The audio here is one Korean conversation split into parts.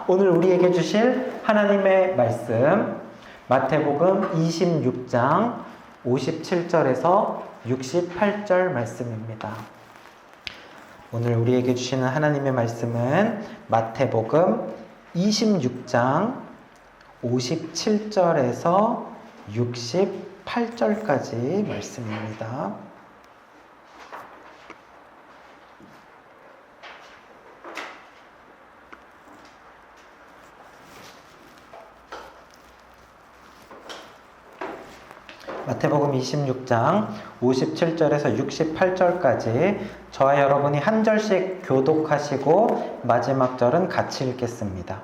오늘 우리에게 주실 하나님의 말씀 마태복음 26장 57절에서 68절 말씀입니다. 오늘 우리에게 주시는 하나님의 말씀은 마태복음 26장 57절에서 68절까지 말씀입니다. 마태복음 26장 57절에서 68절까지 저와 여러분이 한 절씩 교독하시고 마지막 절은 같이 읽겠습니다.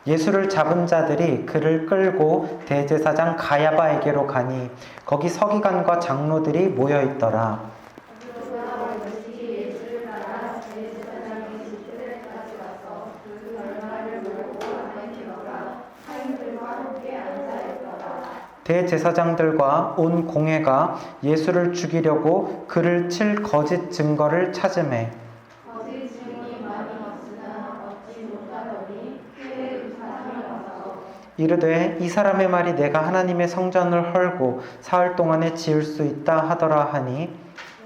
예수를 잡은 자들이 그를 끌고 대제사장 가야바에게로 가니 거기 서기관과 장로들이 모여 있더라. 대제사장들과 온 공회가 예수를 죽이려고 그를 칠 거짓 증거를 찾으매 이르되 이 사람의 말이 내가 하나님의 성전을 헐고 사흘 동안에 지을 수 있다 하더라 하니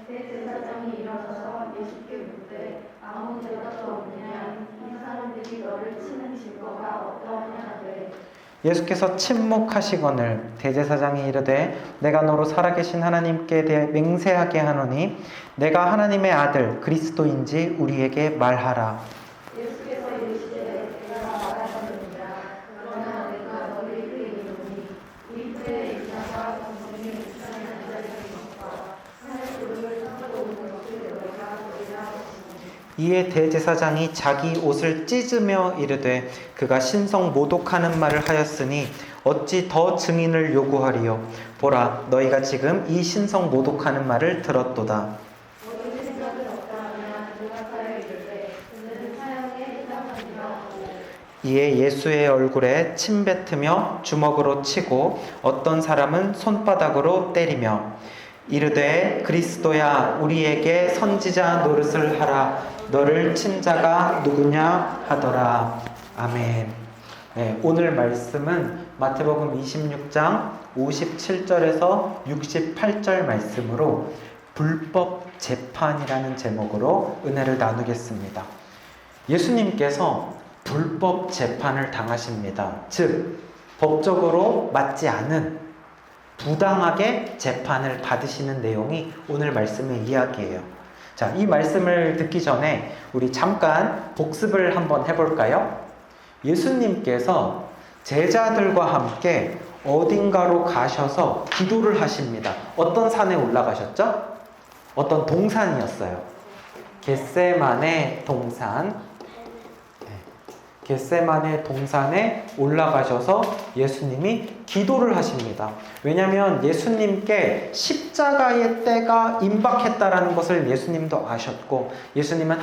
대제사장이 일어서서 예수께 묻되 아무 증거도 없느냐 이 사람들이 너를 치는 증거가 어떠하냐 하되 예수께서 침묵하시거늘 대제사장이 이르되 내가 너로 살아계신 하나님께 대해 맹세하게 하노니 내가 하나님의 아들 그리스도인지 우리에게 말하라. 예수께서 이르시되 내가 말하였느니라. 그러나 내가 너희에게 이르노니 우리 때에 이사가 성령의 우편에 앉아있는 것과 하늘 구름을 타고 오는 것을 너희가 보리라 하시니 이에 대제사장이 자기 옷을 찢으며 이르되 그가 신성 모독하는 말을 하였으니 어찌 더 증인을 요구하리요. 보라 너희가 지금 이 신성 모독하는 말을 들었도다. 이에 예수의 얼굴에 침 뱉으며 주먹으로 치고 어떤 사람은 손바닥으로 때리며 이르되 그리스도야 우리에게 선지자 노릇을 하라. 너를 친 자가 누구냐 하더라. 아멘. 네, 오늘 말씀은 마태복음 26장 57절에서 68절 말씀으로 불법 재판이라는 제목으로 은혜를 나누겠습니다. 예수님께서 불법 재판을 당하십니다. 즉 법적으로 맞지 않은 부당하게 재판을 받으시는 내용이 오늘 말씀의 이야기예요. 자, 이 말씀을 듣기 전에 우리 잠깐 복습을 한번 해볼까요? 예수님께서 제자들과 함께 어딘가로 가셔서 기도를 하십니다. 어떤 산에 올라가셨죠? 어떤 동산이었어요. 겟세마네 동산. 겟세마네 동산에 올라가셔서 예수님이 기도를 하십니다. 왜냐하면 예수님께 십자가의 때가 임박했다라는 것을 예수님도 아셨고 예수님은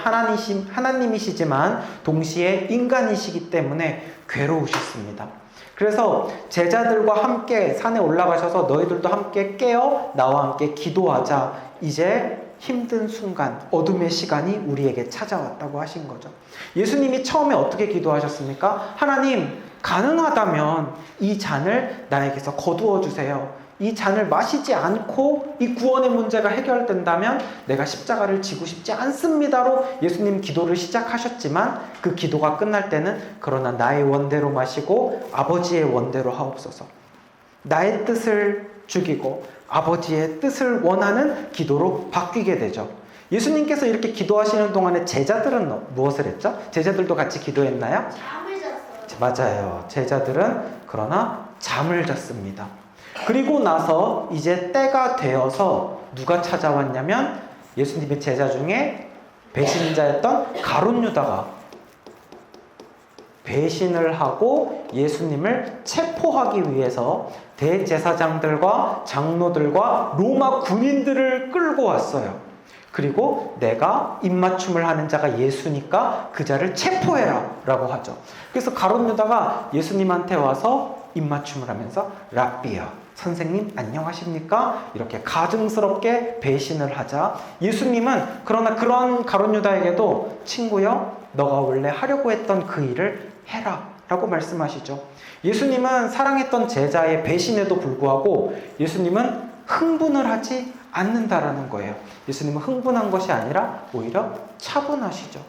하나님이시지만 동시에 인간이시기 때문에 괴로우셨습니다. 그래서 제자들과 함께 산에 올라가셔서 너희들도 함께 깨어 나와 함께 기도하자. 이제 힘든 순간, 어둠의 시간이 우리에게 찾아왔다고 하신 거죠. 예수님이 처음에 어떻게 기도하셨습니까? 하나님, 가능하다면 이 잔을 나에게서 거두어 주세요. 이 잔을 마시지 않고 이 구원의 문제가 해결된다면 내가 십자가를 지고 싶지 않습니다로 예수님 기도를 시작하셨지만 그 기도가 끝날 때는 그러나 나의 원대로 마시고 아버지의 원대로 하옵소서. 나의 뜻을 죽이고 아버지의 뜻을 원하는 기도로 바뀌게 되죠. 예수님께서 이렇게 기도하시는 동안에 제자들은 무엇을 했죠? 제자들도 같이 기도했나요? 잠을 잤어요. 맞아요. 제자들은 그러나 잠을 잤습니다. 그리고 나서 이제 때가 되어서 누가 찾아왔냐면 예수님의 제자 중에 배신자였던 가룟 유다가 배신을 하고 예수님을 체포하기 위해서 대제사장들과 장로들과 로마 군인들을 끌고 왔어요. 그리고 내가 입맞춤을 하는 자가 예수니까 그 자를 체포해라 라고 하죠. 그래서 가룟 유다가 예수님한테 와서 입맞춤을 하면서 랍비야, 선생님 안녕하십니까? 이렇게 가증스럽게 배신을 하자 예수님은 그러나 그런 가룟 유다에게도 친구여 너가 원래 하려고 했던 그 일을 해라 라고 말씀하시죠. 예수님은 사랑했던 제자의 배신에도 불구하고 예수님은 흥분을 하지 않는다라는 거예요. 예수님은 흥분한 것이 아니라 오히려 차분하시죠.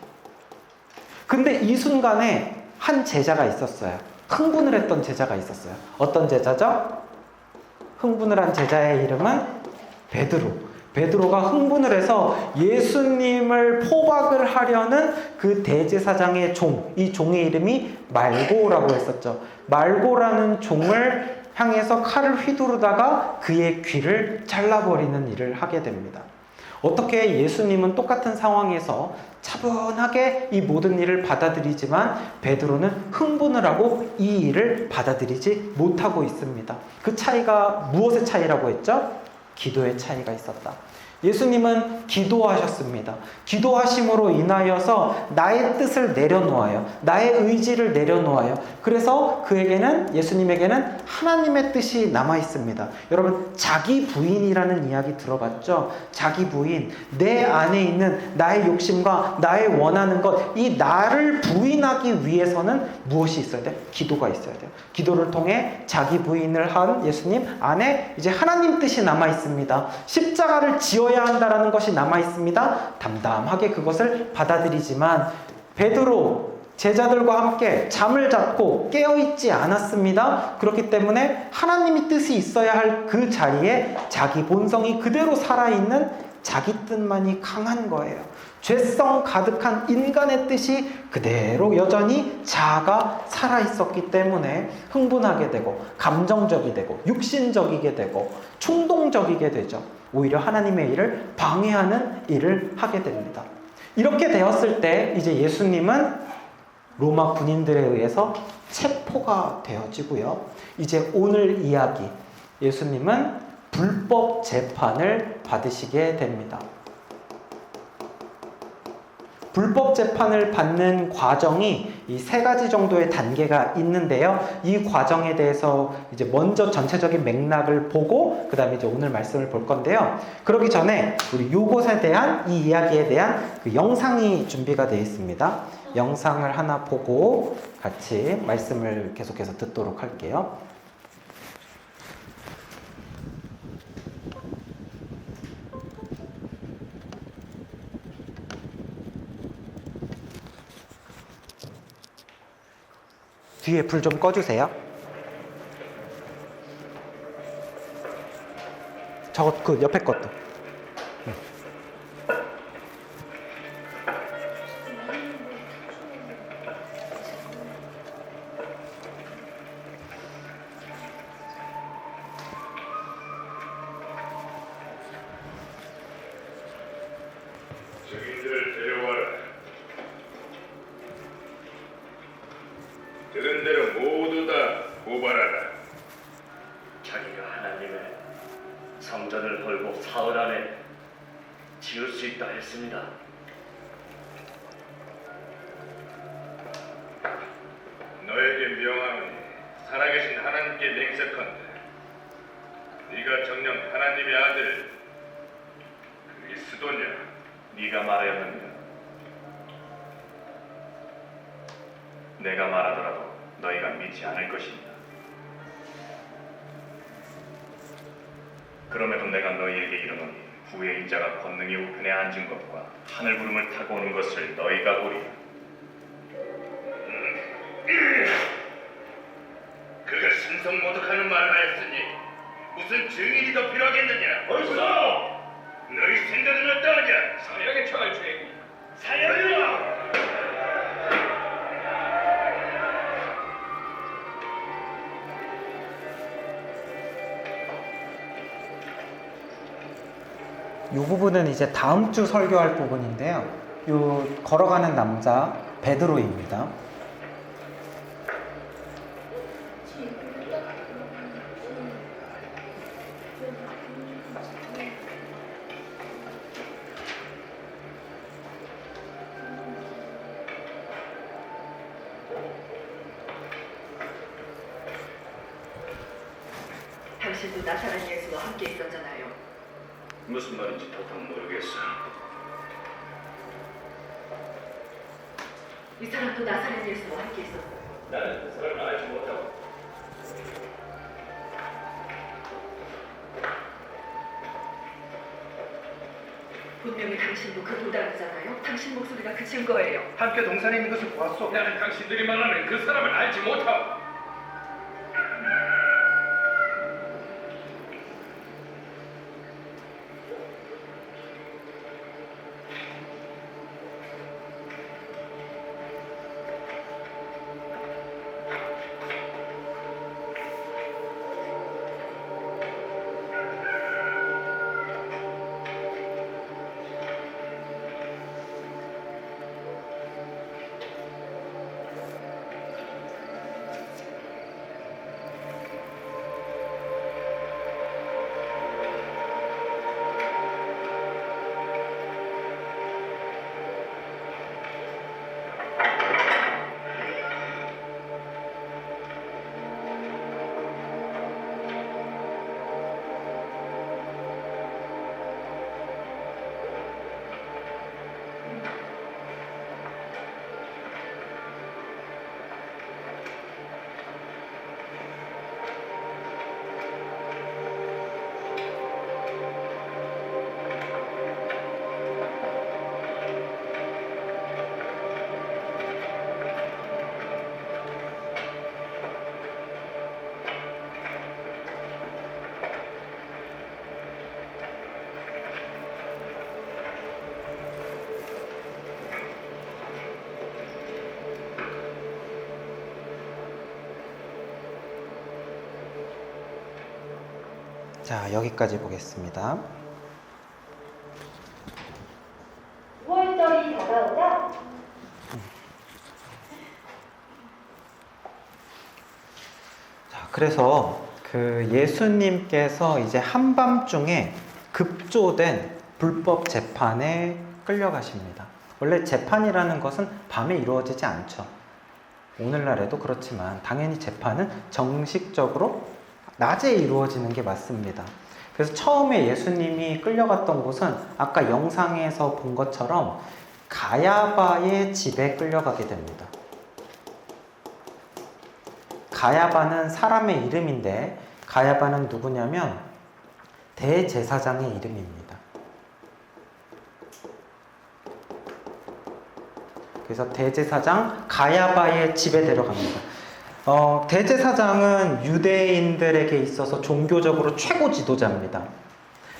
근데 이 순간에 한 제자가 있었어요. 흥분을 했던 제자가 있었어요. 어떤 제자죠? 흥분을 한 제자의 이름은 베드로. 베드로가 흥분을 해서 예수님을 포박을 하려는 그 대제사장의 종, 이 종의 이름이 말고라고 했었죠. 말고라는 종을 향해서 칼을 휘두르다가 그의 귀를 잘라버리는 일을 하게 됩니다. 어떻게 예수님은 똑같은 상황에서 차분하게 이 모든 일을 받아들이지만 베드로는 흥분을 하고 이 일을 받아들이지 못하고 있습니다. 그 차이가 무엇의 차이라고 했죠? 기도의 차이가 있었다. 예수님은 기도하셨습니다. 기도하심으로 인하여서 나의 뜻을 내려놓아요. 나의 의지를 내려놓아요. 그래서 그에게는, 예수님에게는 하나님의 뜻이 남아 있습니다. 여러분, 자기 부인이라는 이야기 들어봤죠? 자기 부인, 내 안에 있는 나의 욕심과 나의 원하는 것, 이 나를 부인하기 위해서는 무엇이 있어야 돼요? 기도가 있어야 돼요. 기도를 통해 자기 부인을 한 예수님 안에 이제 하나님 뜻이 남아 있습니다. 십자가를 지어야 한다라는 것이 남아 있습니다. 담담하게 그것을 받아들이지만 베드로 제자들과 함께 잠을 잡고 깨어있지 않았습니다. 그렇기 때문에 하나님의 뜻이 있어야 할 그 자리에 자기 본성이 그대로 살아있는 자기 뜻만이 강한 거예요. 죄성 가득한 인간의 뜻이 그대로 여전히 자아가 살아있었기 때문에 흥분하게 되고 감정적이 되고 육신적이게 되고 충동적이게 되죠. 오히려 하나님의 일을 방해하는 일을 하게 됩니다. 이렇게 되었을 때 이제 예수님은 로마 군인들에 의해서 체포가 되어지고요. 이제 오늘 이야기, 예수님은 불법 재판을 받으시게 됩니다. 불법 재판을 받는 과정이 이 세 가지 정도의 단계가 있는데요. 이 과정에 대해서 이제 먼저 전체적인 맥락을 보고 그 다음에 이제 오늘 말씀을 볼 건데요. 그러기 전에 우리 요것에 대한, 이 이야기에 대한 그 영상이 준비가 되어 있습니다. 영상을 하나 보고 같이 말씀을 계속해서 듣도록 할게요. 뒤에 불 좀 꺼주세요. 저것, 그 옆에 것도. 증인들을 데려와라. 들은 대로 모두 다 고발하라. 자기가 하나님의 성전을 걸고 사흘 안에 지을 수 있다 했습니다. 너에게 명하노니 살아계신 하나님께 맹세컨대 네가 정녕 하나님의 아들 그리스도냐? 네가 말하였느냐? 내가 말하더라도 너희가 믿지 않을 것입니다. 그럼에도 내가 너희에게 이르노니 후에 인자가 권능이 우편에 앉은 것과 하늘 구름을 타고 오는 것을 너희가 보리라. 그가 신성모독하는 말을 하였으니 무슨 증인이 더 필요하겠느냐? 벌써! 너희 생각은 어떠하냐? 사형에 처할 죄입니다. 사형이라! 이 부분은 이제 다음 주 설교할 부분인데요. 요 걸어가는 남자 베드로입니다. 당신도 나사렛 예수와 함께 있었잖아요. 무슨 말인지 도통 모르겠어. 이 사람도 나사렛 예수와 함께 있었어요. 나는 그 사람을 알지 못하고 분명히 당신도 그 도단이잖아요. 당신 목소리가 그 증거예요. 함께 동산에 있는 것을 보았소. 나는 당신들이 말하는 그 사람을 알지 못하오. 자, 여기까지 보겠습니다. 5월절이 다가오자 자, 그래서 그 예수님께서 이제 한밤중에 급조된 불법 재판에 끌려가십니다. 원래 재판이라는 것은 밤에 이루어지지 않죠. 오늘날에도 그렇지만 당연히 재판은 정식적으로 낮에 이루어지는 게 맞습니다. 그래서 처음에 예수님이 끌려갔던 곳은 아까 영상에서 본 것처럼 가야바의 집에 끌려가게 됩니다. 가야바는 사람의 이름인데 가야바는 누구냐면 대제사장의 이름입니다. 그래서 대제사장 가야바의 집에 데려갑니다. 대제사장은 유대인들에게 있어서 종교적으로 최고 지도자입니다.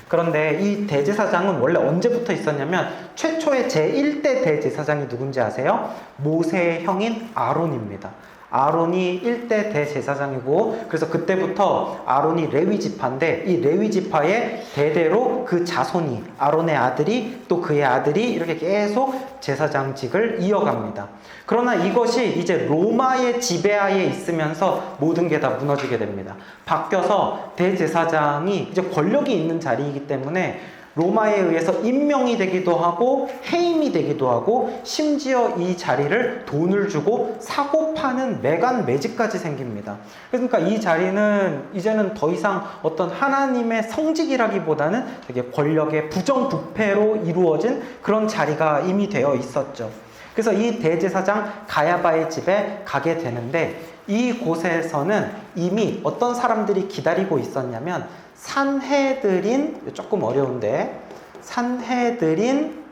그런데 이 대제사장은 원래 언제부터 있었냐면 최초의 제1대 대제사장이 누군지 아세요? 모세의 형인 아론입니다. 아론이 1대 대제사장이고 그래서 그때부터 아론이 레위 지파인데 이 레위 지파에 대대로 그 자손이 아론의 아들이 또 그의 아들이 이렇게 계속 제사장직을 이어갑니다. 그러나 이것이 이제 로마의 지배하에 있으면서 모든 게 다 무너지게 됩니다. 바뀌어서 대제사장이 이제 권력이 있는 자리이기 때문에 로마에 의해서 임명이 되기도 하고 해임이 되기도 하고 심지어 이 자리를 돈을 주고 사고 파는 매간 매직까지 생깁니다. 그러니까 이 자리는 이제는 더 이상 어떤 하나님의 성직이라기보다는 되게 권력의 부정부패로 이루어진 그런 자리가 이미 되어 있었죠. 그래서 이 대제사장 가야바의 집에 가게 되는데 이곳에서는 이미 어떤 사람들이 기다리고 있었냐면 산헤드린, 조금 어려운데 산헤드린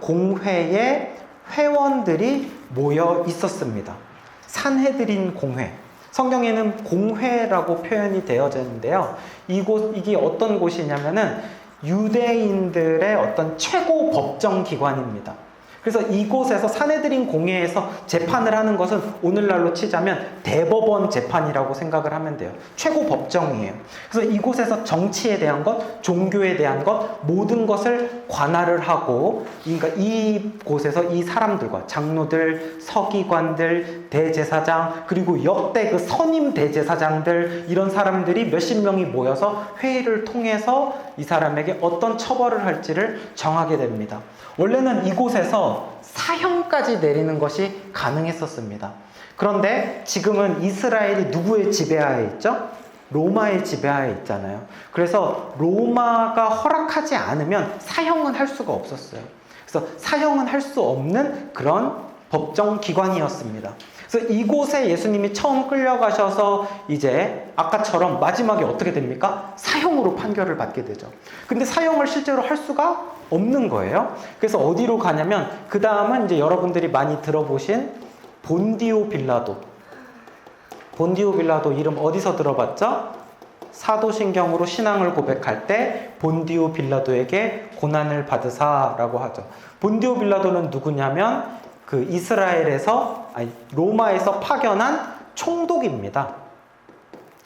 공회의 회원들이 모여 있었습니다. 산헤드린 공회, 성경에는 공회라고 표현이 되어져 있는데요. 이게 어떤 곳이냐면은 유대인들의 어떤 최고 법정 기관입니다. 그래서 이곳에서 산헤드린 공회에서 재판을 하는 것은 오늘날로 치자면 대법원 재판이라고 생각을 하면 돼요. 최고 법정이에요. 그래서 이곳에서 정치에 대한 것, 종교에 대한 것, 모든 것을 관할을 하고, 그러니까 이곳에서 이 사람들과 장로들, 서기관들, 대제사장, 그리고 역대 그 선임 대제사장들, 이런 사람들이 몇십 명이 모여서 회의를 통해서 이 사람에게 어떤 처벌을 할지를 정하게 됩니다. 원래는 이곳에서 사형까지 내리는 것이 가능했었습니다. 그런데 지금은 이스라엘이 누구의 지배하에 있죠? 로마의 지배하에 있잖아요. 그래서 로마가 허락하지 않으면 사형은 할 수가 없었어요. 그래서 사형은 할 수 없는 그런 법정 기관이었습니다. 그래서 이곳에 예수님이 처음 끌려가셔서 이제 아까처럼 마지막에 어떻게 됩니까? 사형으로 판결을 받게 되죠. 근데 사형을 실제로 할 수가 없는 거예요. 그래서 어디로 가냐면 그 다음은 이제 여러분들이 많이 들어보신 본디오 빌라도. 본디오 빌라도 이름 어디서 들어봤죠? 사도신경으로 신앙을 고백할 때 본디오 빌라도에게 고난을 받으사라고 하죠. 본디오 빌라도는 누구냐면 그 로마에서 파견한 총독입니다.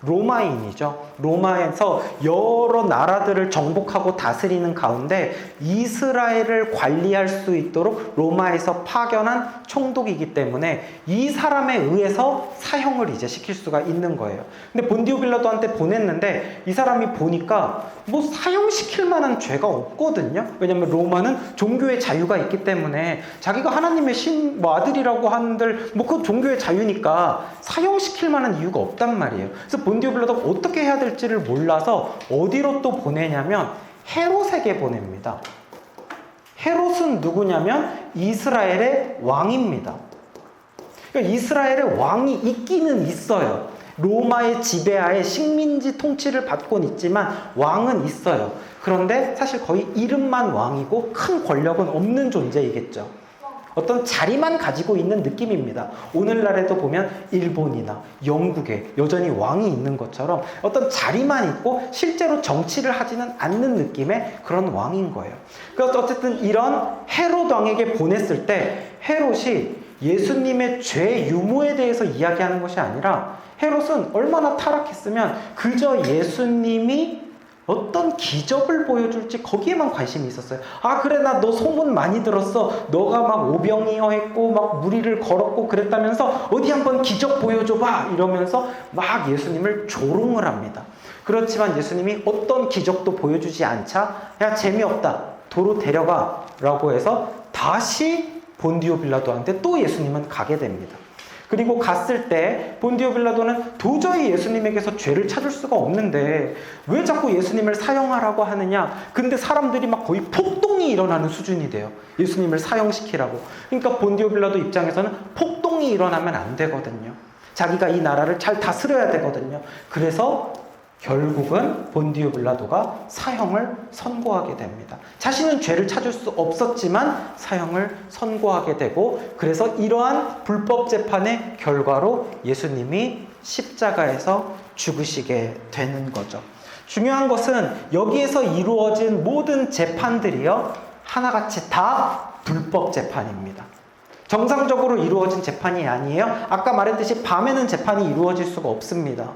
로마인이죠. 로마에서 여러 나라들을 정복하고 다스리는 가운데 이스라엘을 관리할 수 있도록 로마에서 파견한 총독이기 때문에 이 사람에 의해서 사형을 이제 시킬 수가 있는 거예요. 근데 본디오 빌라도한테 보냈는데 이 사람이 보니까 뭐 사형시킬 만한 죄가 없거든요. 왜냐면 로마는 종교의 자유가 있기 때문에 자기가 하나님의 아들이라고 하는들 그 종교의 자유니까 사형시킬 만한 이유가 없단 말이에요. 그래서 본디오 빌라도가 어떻게 해야 될지를 몰라서 어디로 또 보내냐면 헤롯에게 보냅니다. 헤롯은 누구냐면 이스라엘의 왕입니다. 그러니까 이스라엘의 왕이 있기는 있어요. 로마의 지배하에 식민지 통치를 받곤 있지만 왕은 있어요. 그런데 사실 거의 이름만 왕이고 큰 권력은 없는 존재이겠죠. 어떤 자리만 가지고 있는 느낌입니다. 오늘날에도 보면 일본이나 영국에 여전히 왕이 있는 것처럼 어떤 자리만 있고 실제로 정치를 하지는 않는 느낌의 그런 왕인 거예요. 그래서 어쨌든 이런 헤롯 왕에게 보냈을 때 헤롯이 예수님의 죄 유무에 대해서 이야기하는 것이 아니라 헤롯은 얼마나 타락했으면 그저 예수님이 어떤 기적을 보여줄지 거기에만 관심이 있었어요. 아 그래 나 너 소문 많이 들었어. 너가 막 오병이어했고 막 무리를 걸었고 그랬다면서 어디 한번 기적 보여줘봐 이러면서 막 예수님을 조롱을 합니다. 그렇지만 예수님이 어떤 기적도 보여주지 않자 야 재미없다 도로 데려가 라고 해서 다시 본디오 빌라도한테 또 예수님은 가게 됩니다. 그리고 갔을 때 본디오 빌라도는 도저히 예수님에게서 죄를 찾을 수가 없는데 왜 자꾸 예수님을 사형하라고 하느냐. 근데 사람들이 막 거의 폭동이 일어나는 수준이 돼요. 예수님을 사형시키라고. 그러니까 본디오 빌라도 입장에서는 폭동이 일어나면 안 되거든요. 자기가 이 나라를 잘 다스려야 되거든요. 그래서 결국은 본디오 빌라도가 사형을 선고하게 됩니다. 자신은 죄를 찾을 수 없었지만 사형을 선고하게 되고 그래서 이러한 불법 재판의 결과로 예수님이 십자가에서 죽으시게 되는 거죠. 중요한 것은 여기에서 이루어진 모든 재판들이요 하나같이 다 불법 재판입니다. 정상적으로 이루어진 재판이 아니에요. 아까 말했듯이 밤에는 재판이 이루어질 수가 없습니다.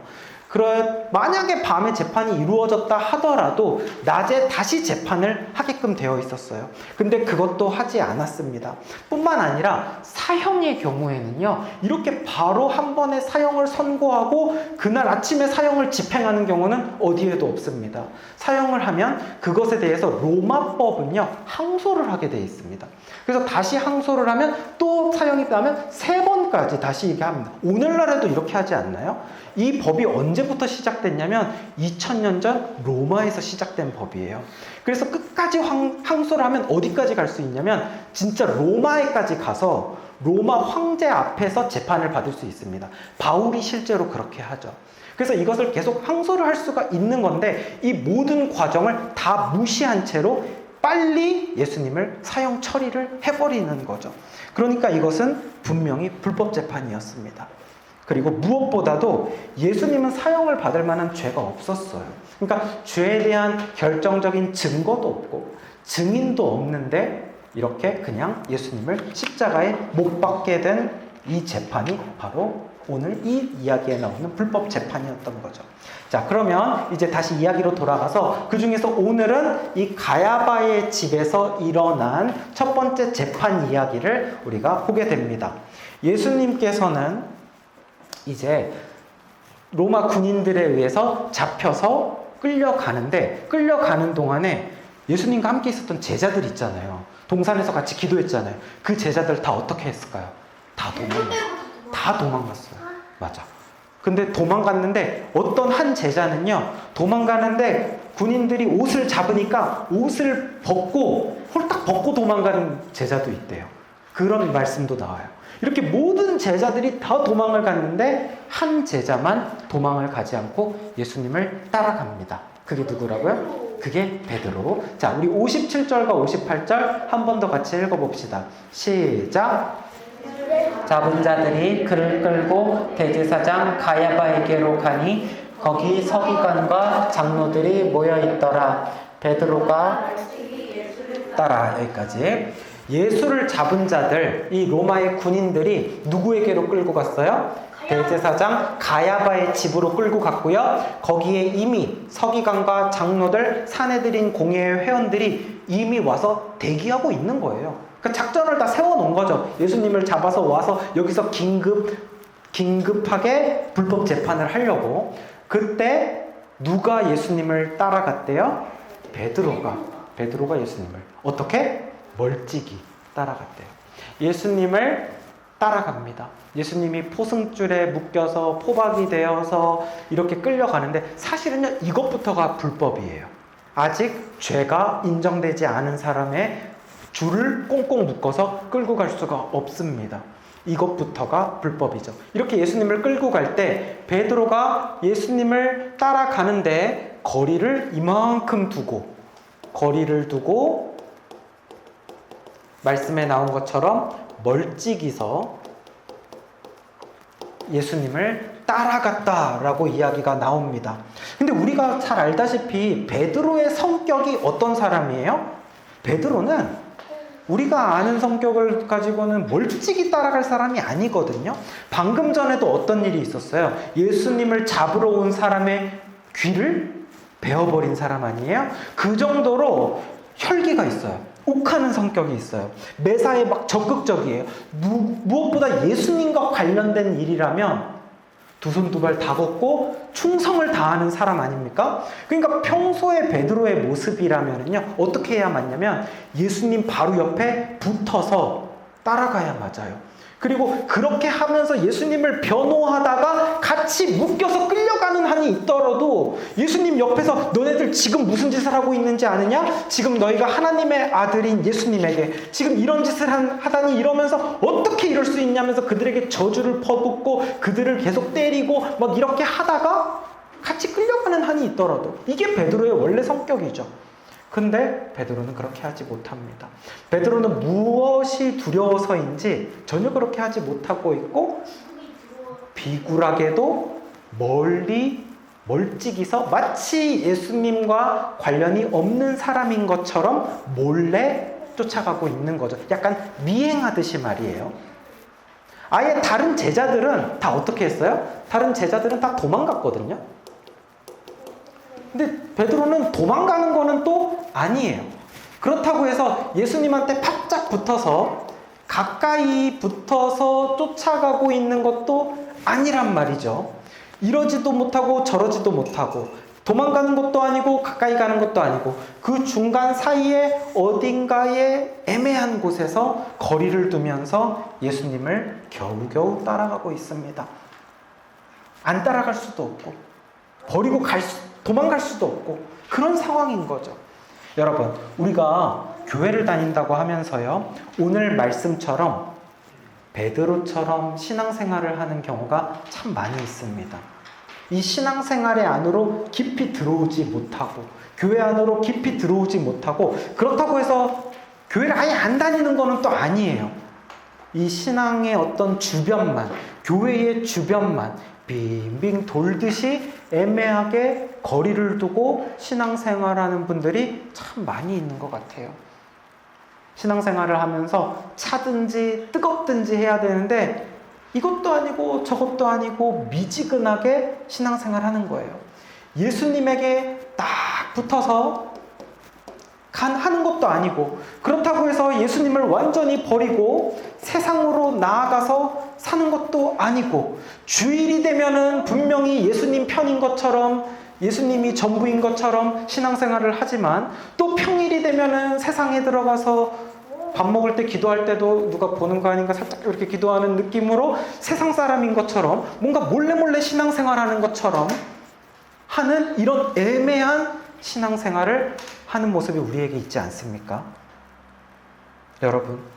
만약에 밤에 재판이 이루어졌다 하더라도 낮에 다시 재판을 하게끔 되어 있었어요. 근데 그것도 하지 않았습니다. 뿐만 아니라 사형의 경우에는요 이렇게 바로 한 번에 사형을 선고하고 그날 아침에 사형을 집행하는 경우는 어디에도 없습니다. 사형을 하면 그것에 대해서 로마법은요 항소를 하게 되어 있습니다. 그래서 다시 항소를 하면 또 사형이 나면 3번까지 다시 이렇게 합니다. 오늘날에도 이렇게 하지 않나요? 이 법이 언제부터 시작됐냐면 2000년 전 로마에서 시작된 법이에요. 그래서 끝까지 항소를 하면 어디까지 갈 수 있냐면 진짜 로마에까지 가서 로마 황제 앞에서 재판을 받을 수 있습니다. 바울이 실제로 그렇게 하죠. 그래서 이것을 계속 항소를 할 수가 있는 건데 이 모든 과정을 다 무시한 채로 빨리 예수님을 사형 처리를 해버리는 거죠. 그러니까 이것은 분명히 불법 재판이었습니다. 그리고 무엇보다도 예수님은 사형을 받을 만한 죄가 없었어요. 그러니까 죄에 대한 결정적인 증거도 없고 증인도 없는데 이렇게 그냥 예수님을 십자가에 못 박게 된 이 재판이 바로 오늘 이 이야기에 나오는 불법 재판이었던 거죠. 자, 그러면 이제 다시 이야기로 돌아가서 그 중에서 오늘은 이 가야바의 집에서 일어난 첫 번째 재판 이야기를 우리가 보게 됩니다. 예수님께서는 이제 로마 군인들에 의해서 잡혀서 끌려가는 동안에 예수님과 함께 있었던 제자들 있잖아요. 동산에서 같이 기도했잖아요. 그 제자들 다 어떻게 했을까요? 다 도망갔어요. 맞아. 근데 도망갔는데 어떤 한 제자는요, 도망가는데 군인들이 옷을 잡으니까 옷을 홀딱 벗고 도망가는 제자도 있대요. 그런 말씀도 나와요. 이렇게 모든 제자들이 다 도망을 갔는데 한 제자만 도망을 가지 않고 예수님을 따라갑니다. 그게 누구라고요? 그게 베드로. 자, 우리 57절과 58절 한 번 더 같이 읽어봅시다. 시작. 잡은 자들이 그를 끌고 대제사장 가야바에게로 가니 거기 서기관과 장로들이 모여 있더라. 베드로가 따라. 여기까지. 예수를 잡은 자들, 이 로마의 군인들이 누구에게로 끌고 갔어요? 대제사장 가야바의 집으로 끌고 갔고요. 거기에 이미 서기관과 장로들, 사내들인 공회의 회원들이 이미 와서 대기하고 있는 거예요. 그러니까 작전을 다 세워놓은 거죠. 예수님을 잡아서 와서 여기서 긴급하게 불법 재판을 하려고. 그때 누가 예수님을 따라갔대요? 베드로가 예수님을 어떻게? 멀찍이 따라갔대요. 예수님을 따라갑니다. 예수님이 포승줄에 묶여서 포박이 되어서 이렇게 끌려가는데 사실은요, 이것부터가 불법이에요. 아직 죄가 인정되지 않은 사람의 줄을 꽁꽁 묶어서 끌고 갈 수가 없습니다. 이것부터가 불법이죠. 이렇게 예수님을 끌고 갈 때 베드로가 예수님을 따라가는데 거리를 이만큼 두고, 말씀에 나온 것처럼 멀찍이서 예수님을 따라갔다라고 이야기가 나옵니다. 근데 우리가 잘 알다시피 베드로의 성격이 어떤 사람이에요? 베드로는 우리가 아는 성격을 가지고는 멀찍이 따라갈 사람이 아니거든요. 방금 전에도 어떤 일이 있었어요? 예수님을 잡으러 온 사람의 귀를 베어버린 사람 아니에요? 그 정도로 혈기가 있어요. 욱하는 성격이 있어요. 매사에 막 적극적이에요. 무엇보다 예수님과 관련된 일이라면 두 손 두 발 다 걷고 충성을 다하는 사람 아닙니까? 그러니까 평소에 베드로의 모습이라면요, 어떻게 해야 맞냐면 예수님 바로 옆에 붙어서 따라가야 맞아요. 그리고 그렇게 하면서 예수님을 변호하다가 같이 묶여서 끌려가는 한이 있더라도 예수님 옆에서 너네들 지금 무슨 짓을 하고 있는지 아느냐? 지금 너희가 하나님의 아들인 예수님에게 지금 이런 짓을 하다니 이러면서 어떻게 이럴 수 있냐면서 그들에게 저주를 퍼붓고 그들을 계속 때리고 막 이렇게 하다가 같이 끌려가는 한이 있더라도 이게 베드로의 원래 성격이죠. 근데 베드로는 그렇게 하지 못합니다. 베드로는 무엇이 두려워서인지 전혀 그렇게 하지 못하고 있고 비굴하게도 멀찍이서 마치 예수님과 관련이 없는 사람인 것처럼 몰래 쫓아가고 있는 거죠. 약간 미행하듯이 말이에요. 아예 다른 제자들은 다 어떻게 했어요? 다른 제자들은 다 도망갔거든요. 근데 베드로는 도망가는 거는 또 아니에요. 그렇다고 해서 예수님한테 바짝 붙어서 가까이 붙어서 쫓아가고 있는 것도 아니란 말이죠. 이러지도 못하고 저러지도 못하고 도망가는 것도 아니고 가까이 가는 것도 아니고 그 중간 사이에 어딘가에 애매한 곳에서 거리를 두면서 예수님을 겨우겨우 따라가고 있습니다. 안 따라갈 수도 없고 버리고 도망갈 수도 없고 그런 상황인 거죠. 여러분, 우리가 교회를 다닌다고 하면서요, 오늘 말씀처럼 베드로처럼 신앙생활을 하는 경우가 참 많이 있습니다. 이 신앙생활의 안으로 깊이 들어오지 못하고 교회 안으로 깊이 들어오지 못하고 그렇다고 해서 교회를 아예 안 다니는 거는 또 아니에요. 이 신앙의 어떤 주변만, 교회의 주변만 빙빙 돌듯이 애매하게 거리를 두고 신앙생활하는 분들이 참 많이 있는 것 같아요. 신앙생활을 하면서 차든지 뜨겁든지 해야 되는데 이것도 아니고 저것도 아니고 미지근하게 신앙생활하는 거예요. 예수님에게 딱 붙어서 하는 것도 아니고 그렇다고 해서 예수님을 완전히 버리고 세상으로 나아가서 사는 것도 아니고 주일이 되면은 분명히 예수님 편인 것처럼 예수님이 전부인 것처럼 신앙생활을 하지만 또 평일이 되면은 세상에 들어가서 밥 먹을 때 기도할 때도 누가 보는 거 아닌가 살짝 이렇게 기도하는 느낌으로 세상 사람인 것처럼 뭔가 몰래 신앙생활하는 것처럼 하는 이런 애매한 신앙생활을 하는 모습이 우리에게 있지 않습니까?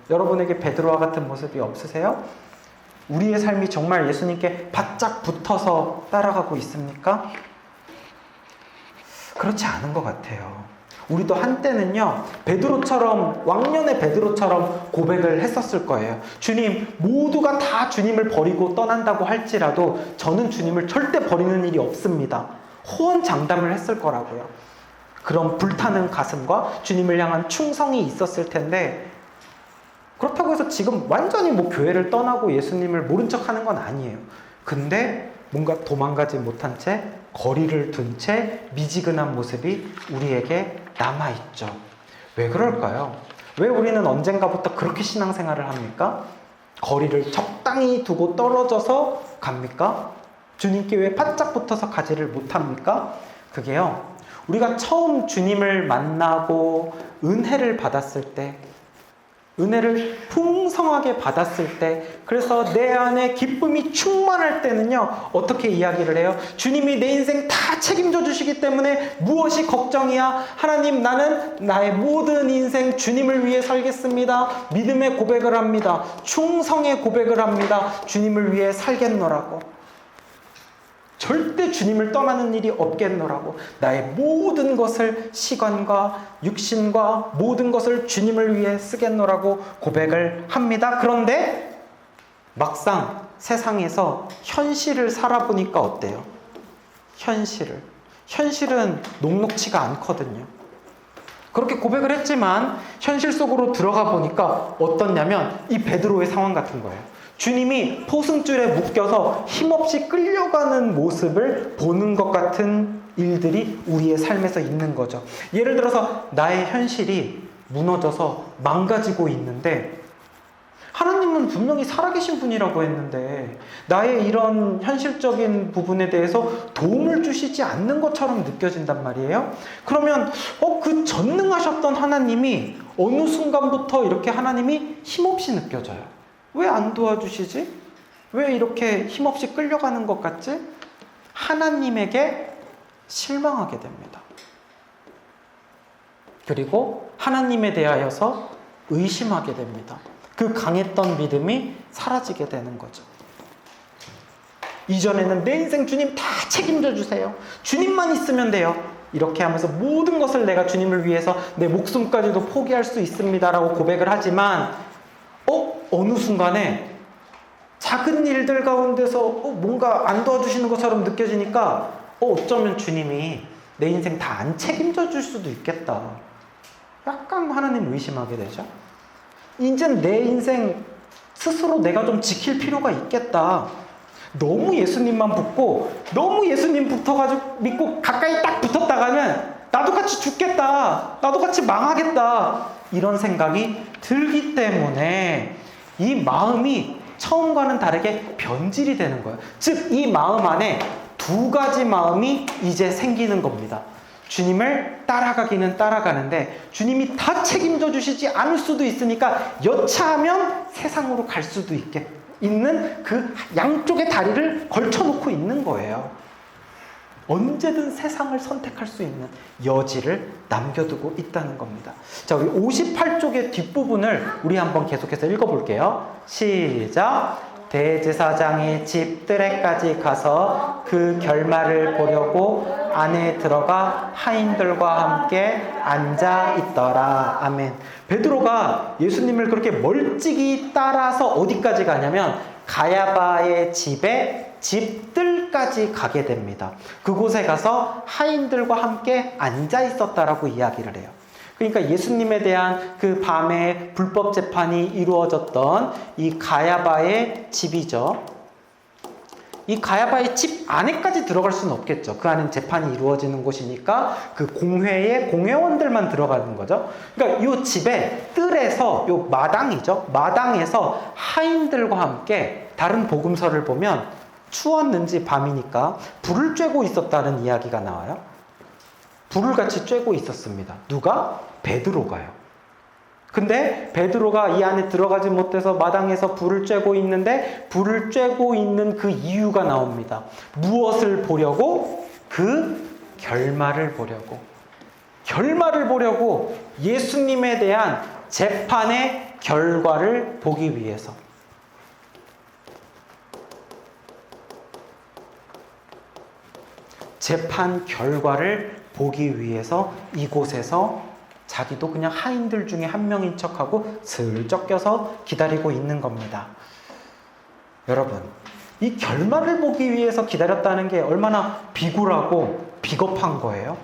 여러분에게 베드로와 같은 모습이 없으세요? 우리의 삶이 정말 예수님께 바짝 붙어서 따라가고 있습니까? 그렇지 않은 것 같아요. 우리도 한때는요, 베드로처럼, 왕년의 베드로처럼 고백을 했었을 거예요. 주님, 모두가 다 주님을 버리고 떠난다고 할지라도 저는 주님을 절대 버리는 일이 없습니다. 호언장담을 했을 거라고요. 그런 불타는 가슴과 주님을 향한 충성이 있었을 텐데, 그렇다고 해서 지금 완전히 뭐 교회를 떠나고 예수님을 모른 척 하는 건 아니에요. 근데 뭔가 도망가지 못한 채, 거리를 둔 채 미지근한 모습이 우리에게 남아있죠. 왜 그럴까요? 왜 우리는 언젠가부터 그렇게 신앙생활을 합니까? 거리를 적당히 두고 떨어져서 갑니까? 주님께 왜 바짝 붙어서 가지를 못합니까? 그게요, 우리가 처음 주님을 만나고 은혜를 받았을 때, 은혜를 풍성하게 받았을 때, 그래서 내 안에 기쁨이 충만할 때는요, 어떻게 이야기를 해요? 주님이 내 인생 다 책임져 주시기 때문에 무엇이 걱정이야? 하나님, 나는 나의 모든 인생 주님을 위해 살겠습니다. 믿음의 고백을 합니다. 충성의 고백을 합니다. 주님을 위해 살겠노라고. 절대 주님을 떠나는 일이 없겠노라고. 나의 모든 것을, 시간과 육신과 모든 것을 주님을 위해 쓰겠노라고 고백을 합니다. 그런데 막상 세상에서 현실을 살아보니까 어때요? 현실은 녹록치가 않거든요. 그렇게 고백을 했지만 현실 속으로 들어가 보니까 어떻냐면 이 베드로의 상황 같은 거예요. 주님이 포승줄에 묶여서 힘없이 끌려가는 모습을 보는 것 같은 일들이 우리의 삶에서 있는 거죠. 예를 들어서 나의 현실이 무너져서 망가지고 있는데, 하나님은 분명히 살아계신 분이라고 했는데 나의 이런 현실적인 부분에 대해서 도움을 주시지 않는 것처럼 느껴진단 말이에요. 그러면 그 전능하셨던 하나님이 어느 순간부터 이렇게 하나님이 힘없이 느껴져요. 왜 안 도와주시지? 왜 이렇게 힘없이 끌려가는 것 같지? 하나님에게 실망하게 됩니다. 그리고 하나님에 대하여서 의심하게 됩니다. 그 강했던 믿음이 사라지게 되는 거죠. 이전에는 내 인생 주님 다 책임져 주세요. 주님만 있으면 돼요. 이렇게 하면서 모든 것을 내가 주님을 위해서 내 목숨까지도 포기할 수 있습니다라고 고백을 하지만 어느 순간에 작은 일들 가운데서 뭔가 안 도와주시는 것처럼 느껴지니까 어쩌면 주님이 내 인생 다 안 책임져 줄 수도 있겠다. 약간 하나님 의심하게 되죠. 이젠 내 인생 스스로 내가 좀 지킬 필요가 있겠다. 너무 예수님만 붙고 너무 예수님 붙어가지고 믿고 가까이 딱 붙었다가는 나도 같이 죽겠다. 나도 같이 망하겠다. 이런 생각이 들기 때문에 이 마음이 처음과는 다르게 변질이 되는 거예요. 즉, 이 마음 안에 두 가지 마음이 이제 생기는 겁니다. 주님을 따라가기는 따라가는데 주님이 다 책임져 주시지 않을 수도 있으니까 여차하면 세상으로 갈 수도 있는 그 양쪽의 다리를 걸쳐놓고 있는 거예요. 언제든 세상을 선택할 수 있는 여지를 남겨두고 있다는 겁니다. 자, 우리 58쪽의 뒷부분을 우리 한번 계속해서 읽어볼게요. 시작! 대제사장의 집 뜰에까지 가서 그 결말을 보려고 안에 들어가 하인들과 함께 앉아 있더라. 아멘. 베드로가 예수님을 그렇게 멀찍이 따라서 어디까지 가냐면 가야바의 집에 집들까지 가게 됩니다. 그곳에 가서 하인들과 함께 앉아 있었다라고 이야기를 해요. 그러니까 예수님에 대한 그 밤에 불법 재판이 이루어졌던 이 가야바의 집이죠. 이 가야바의 집 안에까지 들어갈 수는 없겠죠. 그 안은 재판이 이루어지는 곳이니까 그 공회의 공회원들만 들어가는 거죠. 그러니까 이 집에 뜰에서, 이 마당이죠. 마당에서 하인들과 함께, 다른 복음서를 보면 추웠는지 밤이니까 불을 쬐고 있었다는 이야기가 나와요. 불을 같이 쬐고 있었습니다. 누가? 베드로가요. 근데 베드로가 이 안에 들어가지 못해서 마당에서 불을 쬐고 있는데, 불을 쬐고 있는 그 이유가 나옵니다. 무엇을 보려고? 그 결말을 보려고. 결말을 보려고, 예수님에 대한 재판의 결과를 보기 위해서. 재판 결과를 보기 위해서 이곳에서 자기도 그냥 하인들 중에 한 명인 척하고 슬쩍 껴서 기다리고 있는 겁니다. 여러분, 이 결말을 보기 위해서 기다렸다는 게 얼마나 비굴하고 비겁한 거예요.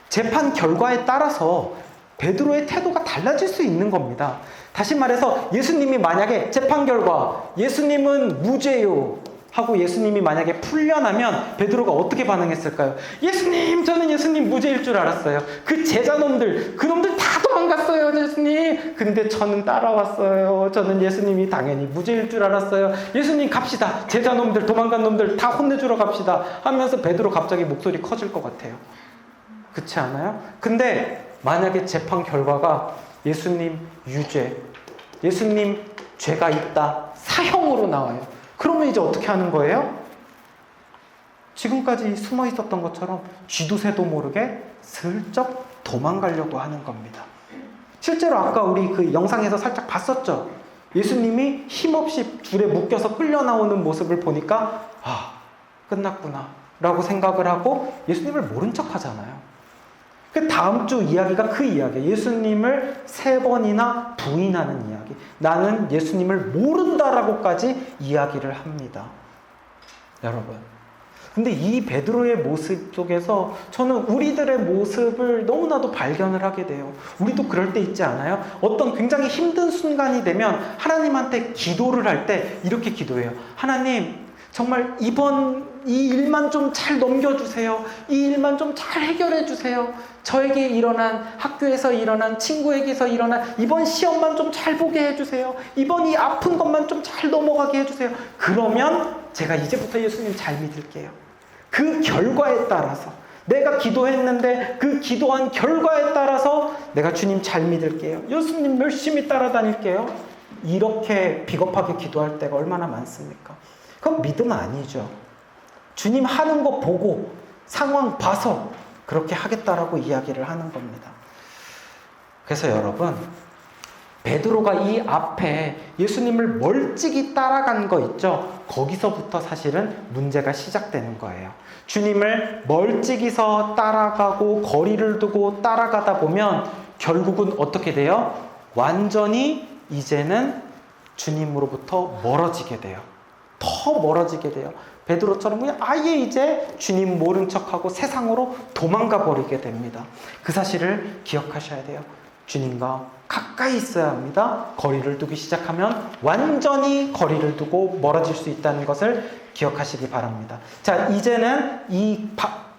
재판 결과에 따라서 베드로의 태도가 달라질 수 있는 겁니다. 다시 말해서 예수님이 만약에 재판 결과 예수님은 무죄요 하고 예수님이 만약에 풀려나면 베드로가 어떻게 반응했을까요? 예수님, 저는 예수님 무죄일 줄 알았어요. 그 제자놈들, 그놈들 다 도망갔어요, 예수님. 근데 저는 따라왔어요. 저는 예수님이 당연히 무죄일 줄 알았어요. 예수님 갑시다. 제자놈들, 도망간 놈들 다 혼내주러 갑시다 하면서 베드로 갑자기 목소리 커질 것 같아요. 그렇지 않아요? 근데 만약에 재판 결과가 예수님 유죄, 예수님 죄가 있다, 사형으로 나와요. 그러면 이제 어떻게 하는 거예요? 지금까지 숨어 있었던 것처럼 쥐두새도 모르게 슬쩍 도망가려고 하는 겁니다. 실제로 아까 우리 그 영상에서 살짝 봤었죠? 예수님이 힘없이 줄에 묶여서 끌려 나오는 모습을 보니까 아, 끝났구나 라고 생각을 하고 예수님을 모른 척 하잖아요. 그 다음 주 이야기가 그 이야기예요. 예수님을 3번이나 부인하는 이야기. 나는 예수님을 모른다라고까지 이야기를 합니다. 여러분. 근데 이 베드로의 모습 속에서 저는 우리들의 모습을 너무나도 발견을 하게 돼요. 우리도 그럴 때 있지 않아요? 어떤 굉장히 힘든 순간이 되면 하나님한테 기도를 할 때 이렇게 기도해요. 하나님, 정말 이 일만 좀 잘 넘겨주세요. 이 일만 좀 잘 해결해 주세요. 저에게 일어난, 학교에서 일어난, 친구에게서 일어난 이번 시험만 좀 잘 보게 해주세요. 이번 이 아픈 것만 좀 잘 넘어가게 해주세요. 그러면 제가 이제부터 예수님 잘 믿을게요. 그 결과에 따라서 내가 기도했는데 그 기도한 결과에 따라서 내가 주님 잘 믿을게요. 예수님 열심히 따라다닐게요. 이렇게 비겁하게 기도할 때가 얼마나 많습니까? 그건 믿음 아니죠. 주님 하는 거 보고 상황 봐서 그렇게 하겠다라고 이야기를 하는 겁니다. 그래서 여러분, 베드로가 이 앞에 예수님을 멀찍이 따라간 거 있죠? 거기서부터 사실은 문제가 시작되는 거예요. 주님을 멀찍이서 따라가고 거리를 두고 따라가다 보면 결국은 어떻게 돼요? 완전히 이제는 주님으로부터 멀어지게 돼요. 더 멀어지게 돼요. 베드로처럼 그냥 아예 이제 주님 모른 척하고 세상으로 도망가 버리게 됩니다. 그 사실을 기억하셔야 돼요. 주님과 가까이 있어야 합니다. 거리를 두기 시작하면 완전히 거리를 두고 멀어질 수 있다는 것을 기억하시기 바랍니다. 자, 이제는 이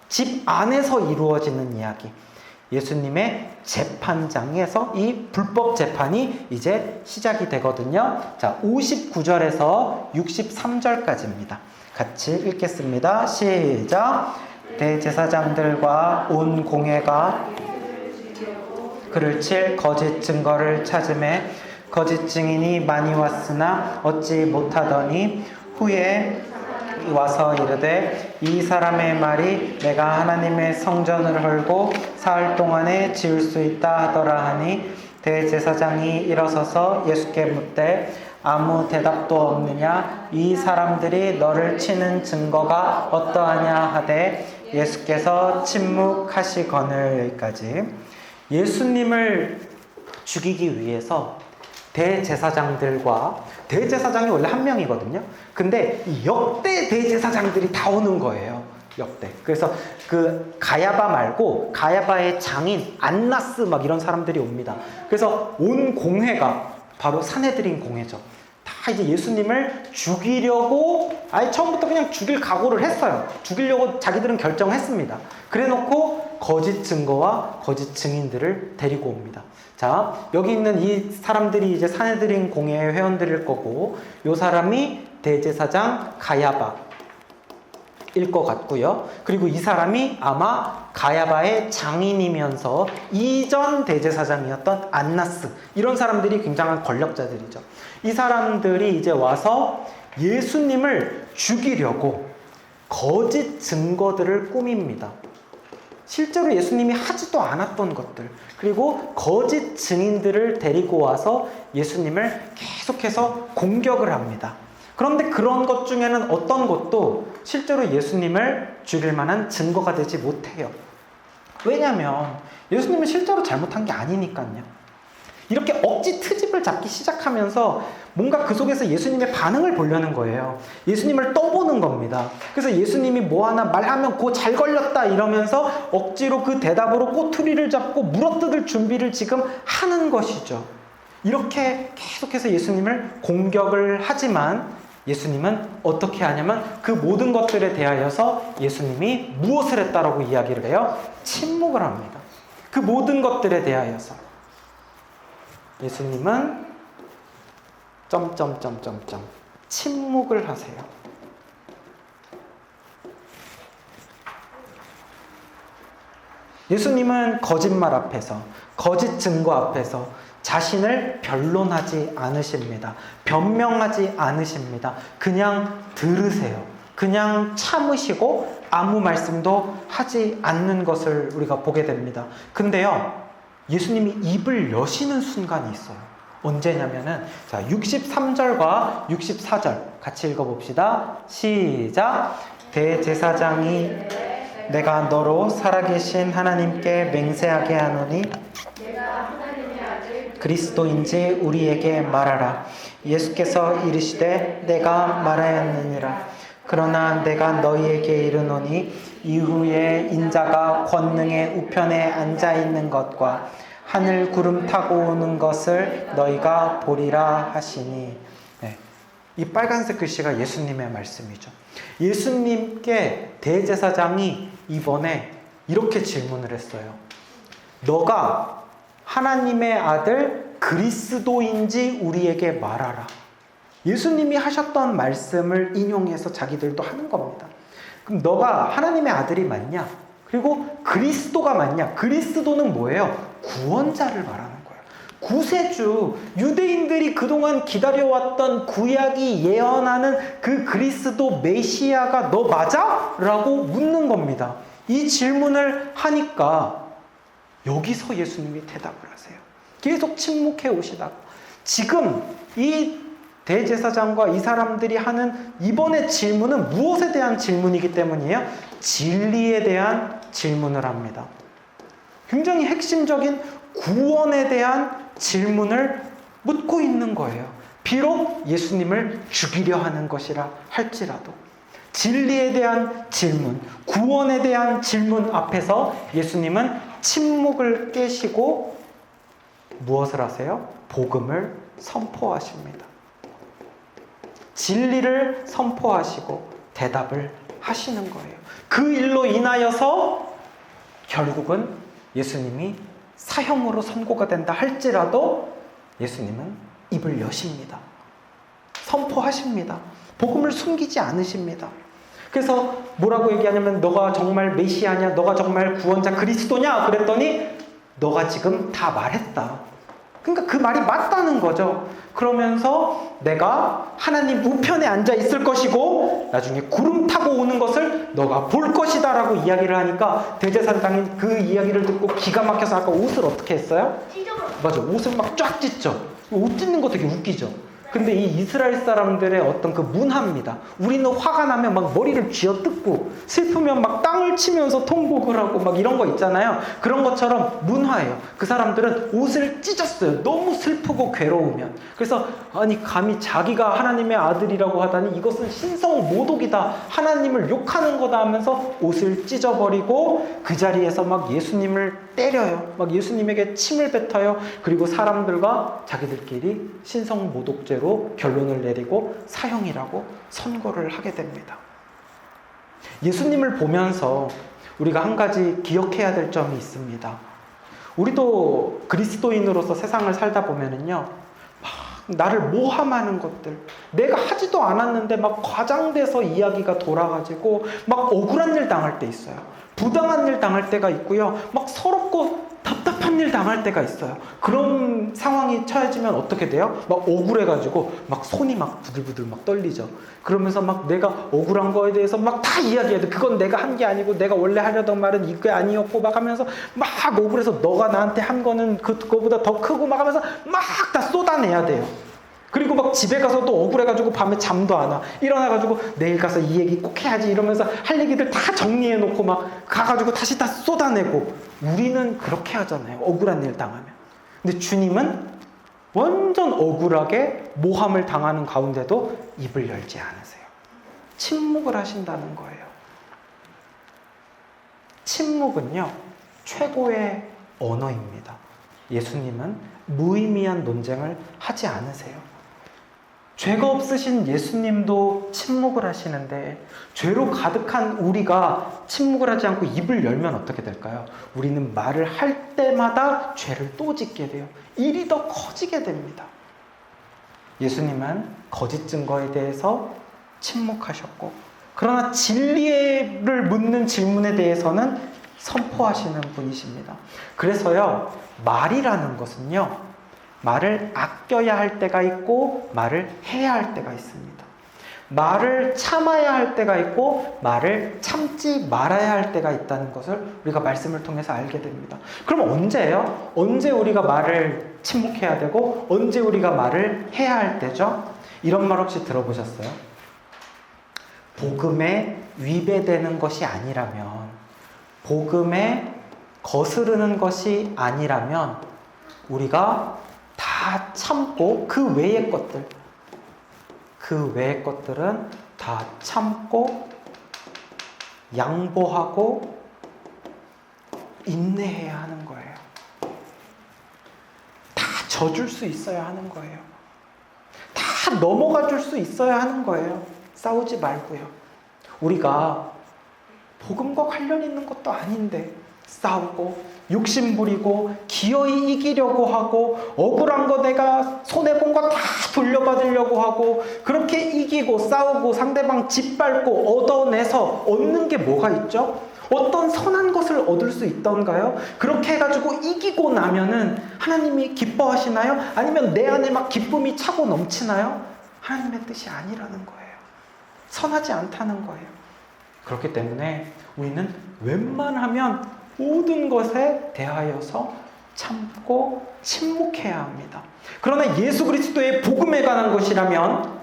집 안에서 이루어지는 이야기, 예수님의 재판장에서 이 불법 재판이 이제 시작이 되거든요. 자, 59절에서 63절까지입니다. 같이 읽겠습니다. 시작. 대제사장들과 온 공회가 그를 칠 거짓 증거를 찾음에 거짓 증인이 많이 왔으나 얻지 못하더니 후에 와서 이르되 이 사람의 말이 내가 하나님의 성전을 헐고 사흘 동안에 지을 수 있다 하더라 하니 대제사장이 일어서서 예수께 묻되 아무 대답도 없느냐? 이 사람들이 너를 치는 증거가 어떠하냐 하되 예수께서 침묵하시거늘. 여기까지. 예수님을 죽이기 위해서 대제사장이 원래 한 명이거든요. 근데 이 역대 대제사장들이 다 오는 거예요. 역대. 그래서 그 가야바 말고 가야바의 장인 안나스 막 이런 사람들이 옵니다. 그래서 온 공회가 바로 산헤드린 공회죠. 다 이제 예수님을 죽이려고 아예 처음부터 그냥 죽일 각오를 했어요. 죽이려고 자기들은 결정했습니다. 그래놓고 거짓 증거와 거짓 증인들을 데리고 옵니다. 자, 여기 있는 이 사람들이 이제 산헤드린 공회의 회원들일 거고, 이 사람이 대제사장 가야바일 것 같고요. 그리고 이 사람이 아마 가야바의 장인이면서 이전 대제사장이었던 안나스, 이런 사람들이 굉장한 권력자들이죠. 이 사람들이 이제 와서 예수님을 죽이려고 거짓 증거들을 꾸밉니다. 실제로 예수님이 하지도 않았던 것들, 그리고 거짓 증인들을 데리고 와서 예수님을 계속해서 공격을 합니다. 그런데 그런 것 중에는 어떤 것도 실제로 예수님을 죽일 만한 증거가 되지 못해요. 왜냐하면 예수님은 실제로 잘못한 게 아니니까요. 이렇게 억지 트집을 잡기 시작하면서 뭔가 그 속에서 예수님의 반응을 보려는 거예요. 예수님을 떠보는 겁니다. 그래서 예수님이 뭐 하나 말하면 고 잘 걸렸다 이러면서 억지로 그 대답으로 꼬투리를 잡고 물어뜯을 준비를 지금 하는 것이죠. 이렇게 계속해서 예수님을 공격을 하지만 예수님은 어떻게 하냐면 그 모든 것들에 대하여서 예수님이 무엇을 했다라고 이야기를 해요? 침묵을 합니다. 그 모든 것들에 대하여서 예수님은 침묵을 하세요. 예수님은 거짓말 앞에서, 거짓 증거 앞에서 자신을 변론하지 않으십니다. 변명하지 않으십니다. 그냥 들으세요. 그냥 참으시고 아무 말씀도 하지 않는 것을 우리가 보게 됩니다. 근데요, 예수님이 입을 여시는 순간이 있어요. 언제냐면은, 자, 63절과 64절 같이 읽어봅시다. 시작. 대제사장이 내가 너로 살아계신 하나님께 맹세하게 하노니 그리스도인지 우리에게 말하라. 예수께서 이르시되 내가 말하였느니라. 그러나 내가 너희에게 이르노니 이후에 인자가 권능의 우편에 앉아있는 것과 하늘 구름 타고 오는 것을 너희가 보리라 하시니. 네. 이 빨간색 글씨가 예수님의 말씀이죠. 예수님께 대제사장이 이번에 이렇게 질문을 했어요. 너가 하나님의 아들 그리스도인지 우리에게 말하라. 예수님이 하셨던 말씀을 인용해서 자기들도 하는 겁니다. 그럼 너가 하나님의 아들이 맞냐? 그리고 그리스도가 맞냐? 그리스도는 뭐예요? 구원자를 말하는 거예요. 구세주, 유대인들이 그동안 기다려왔던 구약이 예언하는 그 그리스도 메시아가 너 맞아? 라고 묻는 겁니다. 이 질문을 하니까 여기서 예수님이 대답을 하세요. 계속 침묵해 오시다가 지금 이 대제사장과 이 사람들이 하는 이번의 질문은 무엇에 대한 질문이기 때문이에요? 진리에 대한 질문을 합니다. 굉장히 핵심적인 구원에 대한 질문을 묻고 있는 거예요. 비록 예수님을 죽이려 하는 것이라 할지라도 진리에 대한 질문, 구원에 대한 질문 앞에서 예수님은 침묵을 깨시고 무엇을 하세요? 복음을 선포하십니다. 진리를 선포하시고 대답을 하시는 거예요. 그 일로 인하여서 결국은 예수님이 사형으로 선고가 된다 할지라도 예수님은 입을 여십니다. 선포하십니다. 복음을 숨기지 않으십니다. 그래서 뭐라고 얘기하냐면 너가 정말 메시아냐? 너가 정말 구원자 그리스도냐? 그랬더니 너가 지금 다 말했다. 그러니까 그 말이 맞다는 거죠. 그러면서 내가 하나님 우편에 앉아 있을 것이고 나중에 구름 타고 오는 것을 너가 볼 것이다 라고 이야기를 하니까 대제사장이 그 이야기를 듣고 기가 막혀서 아까 옷을 어떻게 했어요? 맞아, 옷을 막 쫙 찢죠. 옷 찢는 거 되게 웃기죠. 근데 이 이스라엘 사람들의 어떤 그 문화입니다. 우리는 화가 나면 막 머리를 쥐어뜯고 슬프면 막 땅을 치면서 통곡을 하고 막 이런 거 있잖아요. 그런 것처럼 문화예요. 그 사람들은 옷을 찢었어요. 너무 슬프고 괴로우면. 그래서 아니 감히 자기가 하나님의 아들이라고 하다니 이것은 신성 모독이다. 하나님을 욕하는 거다 하면서 옷을 찢어버리고 그 자리에서 막 예수님을 때려요. 막 예수님에게 침을 뱉어요. 그리고 사람들과 자기들끼리 신성 모독죄로 결론을 내리고 사형이라고 선고를 하게 됩니다. 예수님을 보면서 우리가 한 가지 기억해야 될 점이 있습니다. 우리도 그리스도인으로서 세상을 살다 보면은요, 막 나를 모함하는 것들, 내가 하지도 않았는데 막 과장돼서 이야기가 돌아가지고 막 억울한 일 당할 때 있어요. 부당한 일 당할 때가 있고요. 막 서럽고 답답한 일 당할 때가 있어요. 그런 상황이 처해지면 어떻게 돼요? 막 억울해가지고 막 손이 막 부들부들 막 떨리죠. 그러면서 막 내가 억울한 거에 대해서 막 다 이야기해야 돼. 그건 내가 한 게 아니고 내가 원래 하려던 말은 이게 아니었고 막 하면서 막 억울해서 너가 나한테 한 거는 그거보다 더 크고 막 하면서 막 다 쏟아내야 돼요. 그리고 막 집에 가서 또 억울해가지고 밤에 잠도 안 와. 일어나가지고 내일 가서 이 얘기 꼭 해야지 이러면서 할 얘기들 다 정리해놓고 막 가가지고 다시 다 쏟아내고. 우리는 그렇게 하잖아요. 억울한 일 당하면. 근데 주님은 완전 억울하게 모함을 당하는 가운데도 입을 열지 않으세요. 침묵을 하신다는 거예요. 침묵은요, 최고의 언어입니다. 예수님은 무의미한 논쟁을 하지 않으세요. 죄가 없으신 예수님도 침묵을 하시는데 죄로 가득한 우리가 침묵을 하지 않고 입을 열면 어떻게 될까요? 우리는 말을 할 때마다 죄를 또 짓게 돼요. 일이 더 커지게 됩니다. 예수님은 거짓 증거에 대해서 침묵하셨고, 그러나 진리를 묻는 질문에 대해서는 선포하시는 분이십니다. 그래서요, 말이라는 것은요, 말을 아껴야 할 때가 있고 말을 해야 할 때가 있습니다. 말을 참아야 할 때가 있고 말을 참지 말아야 할 때가 있다는 것을 우리가 말씀을 통해서 알게 됩니다. 그럼 언제예요? 언제 우리가 말을 침묵해야 되고 언제 우리가 말을 해야 할 때죠? 이런 말 혹시 들어보셨어요? 복음에 위배되는 것이 아니라면, 복음에 거스르는 것이 아니라면 우리가 다 참고 그 외의 것들은 다 참고 양보하고 인내해야 하는 거예요. 다 져줄 수 있어야 하는 거예요. 다 넘어가 줄 수 있어야 하는 거예요. 싸우지 말고요. 우리가 복음과 관련 있는 것도 아닌데 싸우고 욕심 부리고 기어이 이기려고 하고 억울한 거 내가 손해본 거 다 돌려받으려고 하고 그렇게 이기고 싸우고 상대방 짓밟고 얻어내서 얻는 게 뭐가 있죠? 어떤 선한 것을 얻을 수 있던가요? 그렇게 해가지고 이기고 나면은 하나님이 기뻐하시나요? 아니면 내 안에 막 기쁨이 차고 넘치나요? 하나님의 뜻이 아니라는 거예요. 선하지 않다는 거예요. 그렇기 때문에 우리는 웬만하면 모든 것에 대하여서 참고 침묵해야 합니다. 그러나 예수 그리스도의 복음에 관한 것이라면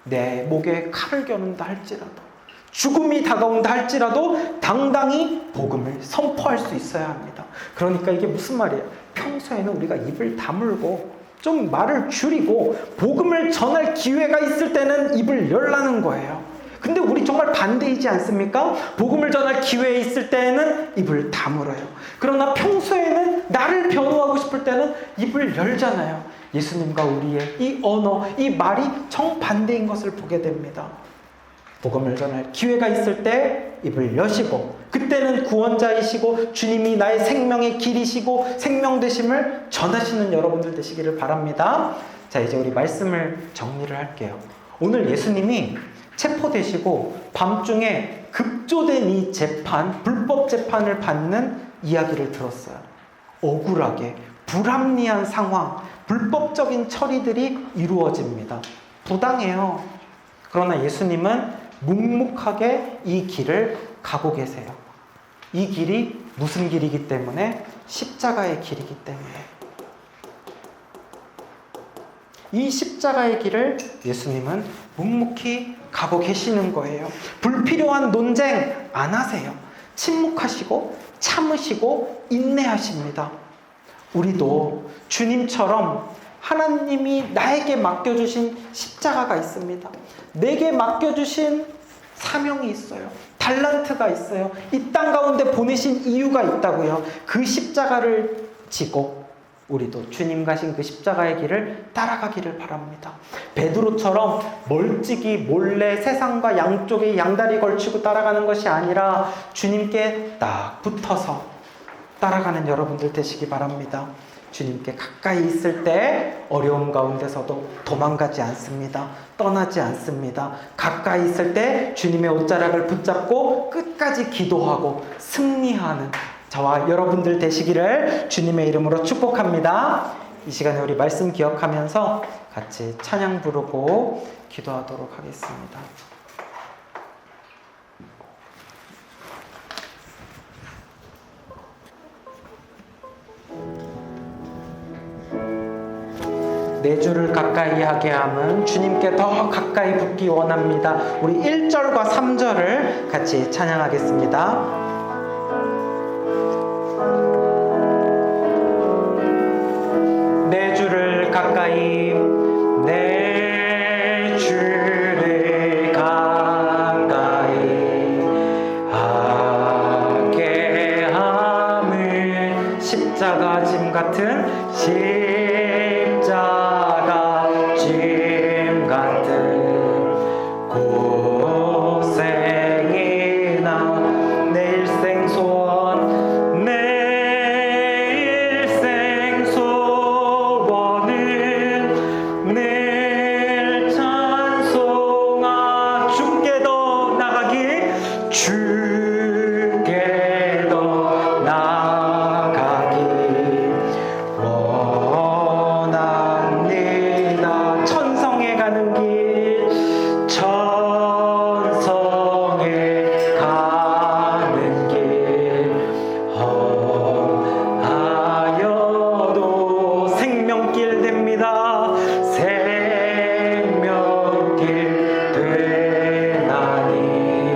내 목에 칼을 겨눈다 할지라도 죽음이 다가온다 할지라도 당당히 복음을 선포할 수 있어야 합니다. 그러니까 이게 무슨 말이에요? 평소에는 우리가 입을 다물고 좀 말을 줄이고 복음을 전할 기회가 있을 때는 입을 열라는 거예요. 근데 우리 정말 반대이지 않습니까? 복음을 전할 기회에 있을 때에는 입을 다물어요. 그러나 평소에는 나를 변호하고 싶을 때는 입을 열잖아요. 예수님과 우리의 이 언어, 이 말이 정반대인 것을 보게 됩니다. 복음을 전할 기회가 있을 때 입을 여시고, 그때는 구원자이시고 주님이 나의 생명의 길이시고 생명 되심을 전하시는 여러분들 되시기를 바랍니다. 자, 이제 우리 말씀을 정리를 할게요. 오늘 예수님이 체포되시고 밤중에 급조된 이 재판, 불법 재판을 받는 이야기를 들었어요. 억울하게 불합리한 상황, 불법적인 처리들이 이루어집니다. 부당해요. 그러나 예수님은 묵묵하게 이 길을 가고 계세요. 이 길이 무슨 길이기 때문에? 십자가의 길이기 때문에. 이 십자가의 길을 예수님은 묵묵히 가고 계시는 거예요. 불필요한 논쟁 안 하세요. 침묵하시고 참으시고 인내하십니다. 우리도 주님처럼 하나님이 나에게 맡겨주신 십자가가 있습니다. 내게 맡겨주신 사명이 있어요. 달란트가 있어요. 이 땅 가운데 보내신 이유가 있다고요. 그 십자가를 지고 우리도 주님 가신 그 십자가의 길을 따라가기를 바랍니다. 베드로처럼 멀찍이 몰래 세상과 양쪽에 양다리 걸치고 따라가는 것이 아니라 주님께 딱 붙어서 따라가는 여러분들 되시기 바랍니다. 주님께 가까이 있을 때 어려움 가운데서도 도망가지 않습니다. 떠나지 않습니다. 가까이 있을 때 주님의 옷자락을 붙잡고 끝까지 기도하고 승리하는 저와 여러분들 되시기를 주님의 이름으로 축복합니다. 이 시간에 우리 말씀 기억하면서 같이 찬양 부르고 기도하도록 하겠습니다. 내 주를 가까이 하게 함은 주님께 더 가까이 붙기 원합니다. 우리 1절과 3절을 같이 찬양하겠습니다. 내 주를 가까이 내 주를 가까이 하게 함은 십자가 짐 같은 십자가 짐 같은 고생이나 내 일생 소원 내 일생 소원은 늘 찬송하 주께 더 나가기 주께 더 나가기 원합니다. 천성에 가는 길 천성에 가는 길 험하여도 생명길 됩니다. 생명길 되나니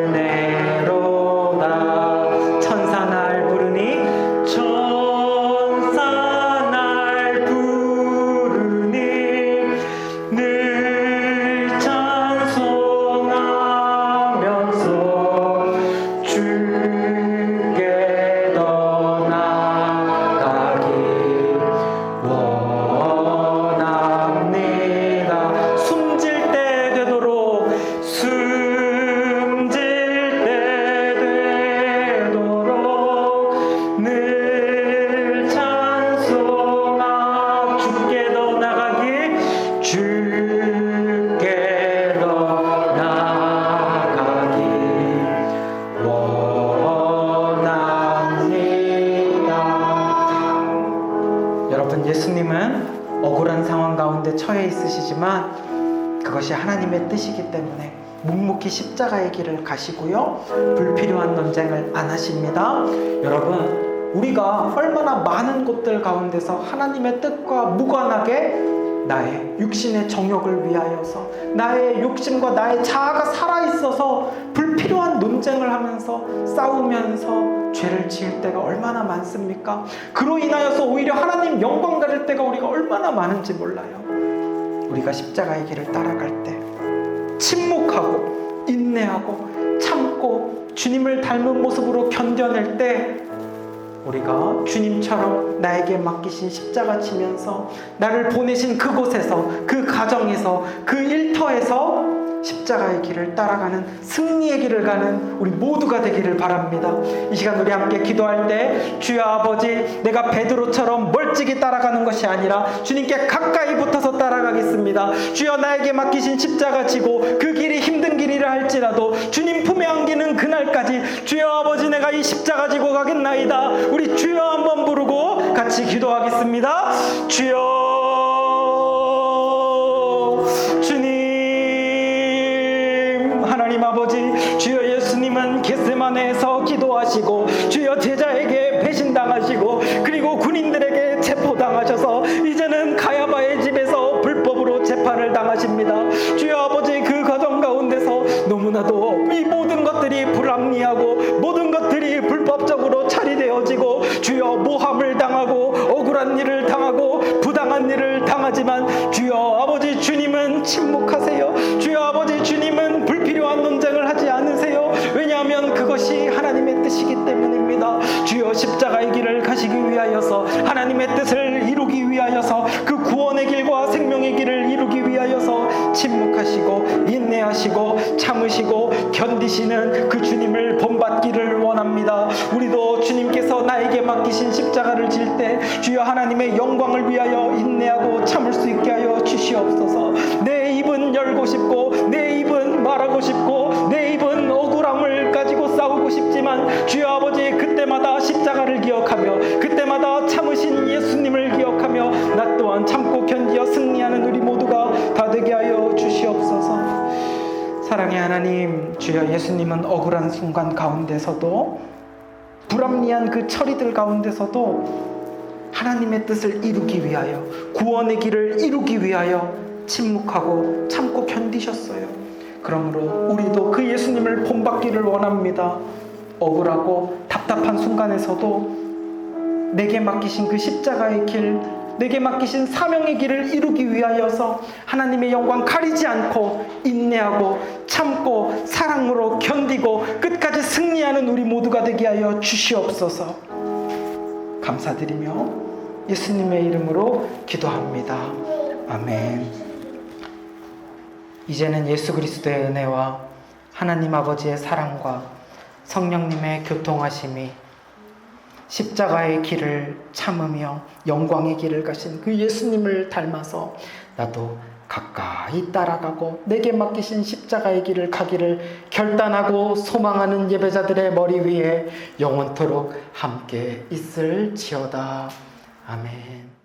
은혜로다. 천사 날 부르니 천사 날 부르니 늘 찬송하면서 주께 더 나가기 원합니다. 숨질 때 되도록 숨질 때 되도록 늘 찬송하 주께 더 나가기 주께 더 나가기 원합니다. 여러분, 예수님은 억울한 상황 가운데 처해 있으시지만 그것이 하나님의 뜻이기 때문에 묵묵히 십자가의 길을 가시고요, 불필요한 논쟁을 안 하십니다. 여러분, 우리가 얼마나 많은 곳들 가운데서 하나님의 뜻과 무관하게 나의 육신의 정욕을 위하여서 나의 욕심과 나의 자아가 살아있어서 불필요한 논쟁을 하면서 싸우면서 죄를 지을 때가 얼마나 많습니까? 그로 인하여서 오히려 하나님 영광 가질 때가 우리가 얼마나 많은지 몰라요. 우리가 십자가의 길을 따라갈 때 침묵하고 인내하고 참고 주님을 닮은 모습으로 견뎌낼 때 우리가 주님처럼 나에게 맡기신 십자가 지면서 나를 보내신 그곳에서, 그 가정에서, 그 일터에서 십자가의 길을 따라가는 승리의 길을 가는 우리 모두가 되기를 바랍니다. 이 시간 우리 함께 기도할 때 주여 아버지, 내가 베드로처럼 멀찍이 따라가는 것이 아니라 주님께 가까이 붙어서 따라가겠습니다. 주여 나에게 맡기신 십자가 지고 그 길이 힘든 길이라 할지라도 주님 품에 안기는 그날까지 주여 아버지, 내가 이 십자가 지고 가겠나이다. 우리 주여 한번 부르고 같이 기도하겠습니다. 주여, 하나님 아버지, 주여 예수님은 겟세마네에서 기도하시고 주여 제자에게 배신당하시고 그리고 군인들에게 체포당하셔서 이제는 가야바의 집에서 불법으로 재판을 당하십니다. 주여 아버지, 그 과정 가운데서 너무나도 이 모든 것들이 불합리하고 모든 것들이 불법적으로 처리되어지고 주여 모함을 당하고 억울한 일을 당하고 부당한 일을 당하지만 주여 아버지, 주님은 침묵하세요. 주여 아버지, 주님은 불필요한 논쟁을 하지 않으세요. 왜냐하면 그것이 하나님의 뜻이기 때문입니다. 주여 십자가의 길을 가시기 위하여서, 하나님의 뜻을 이루기 위하여서, 그 구원의 길과 생명의 길을 이루기 위하여서 침묵하시고 인내하시고 참으시고 견디시는 그 주님을 본받기를 원합니다. 우리도 주님께서 나에게 맡기신 십자가를 질 때 주여 하나님의 영광을 위하여 인내하고 참을 수 있게 하여 주시옵소서. 내 입은 열고 싶고 내 입은 말하고 싶고 내 입은 억울함을 가지고 싸우고 싶지만 주여 아버지, 그때마다 십자가를 기억하며 그때마다 참으신 예수님을 기억하며 나 또한 참고 견디어 승리하는 우리 모두가 다 되게 하여 주시옵소서. 사랑의 하나님, 주여 예수님은 억울한 순간 가운데서도, 불합리한 그 처리들 가운데서도 하나님의 뜻을 이루기 위하여, 구원의 길을 이루기 위하여 침묵하고 참고 견디셨어요. 그러므로 우리도 그 예수님을 본받기를 원합니다. 억울하고 답답한 순간에서도 내게 맡기신 그 십자가의 길, 내게 맡기신 사명의 길을 이루기 위하여서 하나님의 영광 가리지 않고 인내하고 참고 사랑으로 견디고 끝까지 승리하는 우리 모두가 되게 하여 주시옵소서. 감사드리며 예수님의 이름으로 기도합니다. 아멘. 이제는 예수 그리스도의 은혜와 하나님 아버지의 사랑과 성령님의 교통하심이 십자가의 길을 참으며 영광의 길을 가신 그 예수님을 닮아서 나도 가까이 따라가고 내게 맡기신 십자가의 길을 가기를 결단하고 소망하는 예배자들의 머리 위에 영원토록 함께 있을지어다. 아멘.